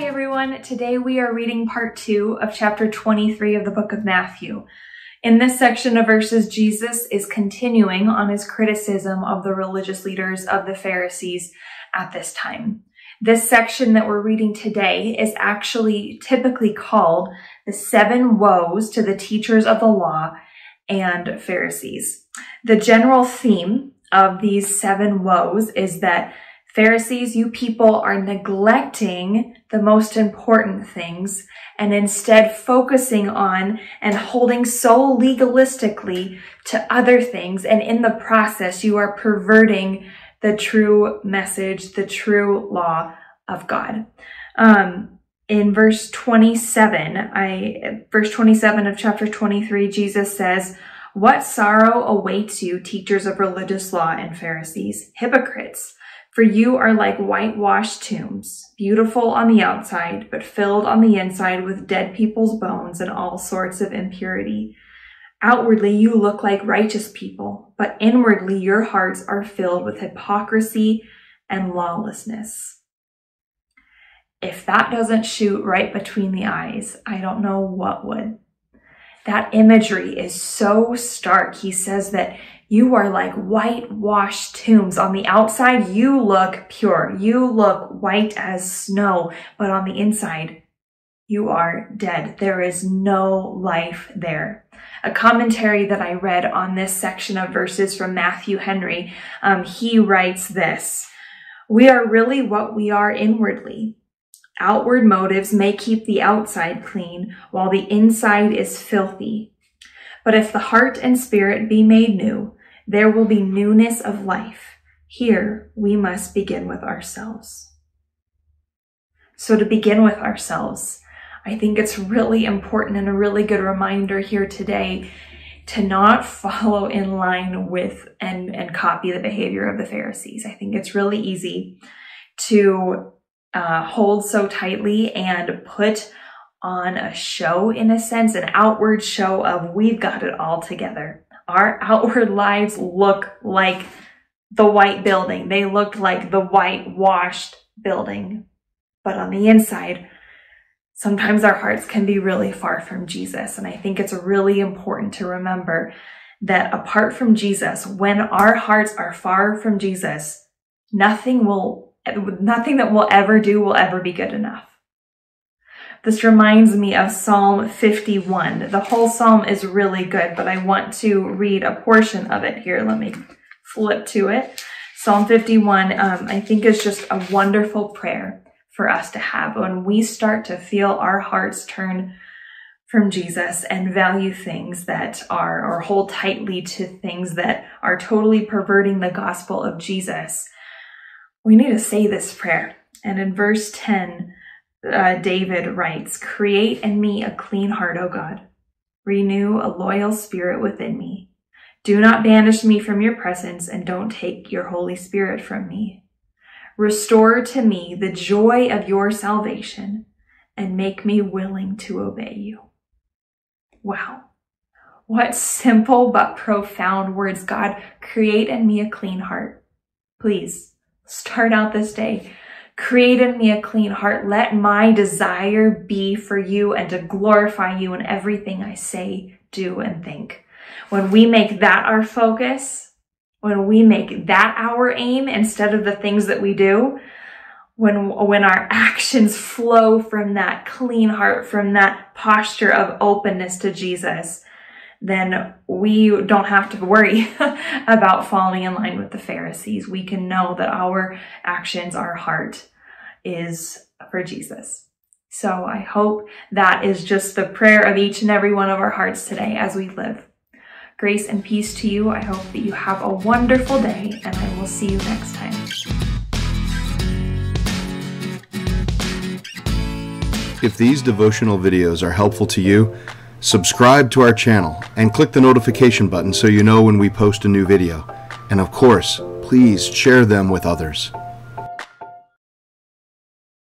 everyone. Today we are reading part 2 of chapter 23 of the book of Matthew. In this section of verses, Jesus is continuing on his criticism of the religious leaders of the Pharisees at this time. This section that we're reading today is actually typically called the Seven Woes to the teachers of the law and Pharisees. The general theme of these 7 woes is that Pharisees, you people are neglecting the most important things and instead focusing on and holding so legalistically to other things. And in the process, you are perverting the true message, the true law of God. In verse 27 of chapter 23, Jesus says, "What sorrow awaits you, teachers of religious law and Pharisees, hypocrites! For you are like whitewashed tombs, beautiful on the outside, but filled on the inside with dead people's bones and all sorts of impurity. Outwardly, you look like righteous people, but inwardly your hearts are filled with hypocrisy and lawlessness." If that doesn't shoot right between the eyes, I don't know what would. That imagery is so stark. He says that you are like whitewashed tombs. On the outside, you look pure. You look white as snow, but on the inside, you are dead. There is no life there. A commentary that I read on this section of verses from Matthew Henry, he writes this: "We are really what we are inwardly. Outward motives may keep the outside clean, while the inside is filthy. But if the heart and spirit be made new, there will be newness of life. Here, we must begin with ourselves." So to begin with ourselves, I think it's really important and a really good reminder here today to not follow in line with and copy the behavior of the Pharisees. I think it's really easy to hold so tightly and put on a show, in a sense, an outward show of we've got it all together. Our outward lives look like the white building. They look like the whitewashed building. But on the inside, sometimes our hearts can be really far from Jesus. And I think it's really important to remember that apart from Jesus, when our hearts are far from Jesus, nothing that we'll ever do will ever be good enough. This reminds me of Psalm 51. The whole psalm is really good, but I want to read a portion of it here. Let me flip to it. Psalm 51, I think is just a wonderful prayer for us to have when we start to feel our hearts turn from Jesus and value things that are, or hold tightly to things that are totally perverting the gospel of Jesus. We need to say this prayer. And in verse 10, David writes, "Create in me a clean heart, O God. Renew a loyal spirit within me. Do not banish me from your presence, and don't take your Holy Spirit from me. Restore to me the joy of your salvation, and make me willing to obey you." Wow. What simple but profound words. God, create in me a clean heart. Please start out this day. Create in me a clean heart. Let my desire be for you and to glorify you in everything I say, do, and think. When we make that our focus, when we make that our aim instead of the things that we do, when our actions flow from that clean heart, from that posture of openness to Jesus, then we don't have to worry about falling in line with the Pharisees. We can know that our actions, our heart is for Jesus. So I hope that is just the prayer of each and every one of our hearts today as we live. Grace and peace to you. I hope that you have a wonderful day, and I will see you next time. If these devotional videos are helpful to you, subscribe to our channel and click the notification button so you know when we post a new video. And of course, please share them with others.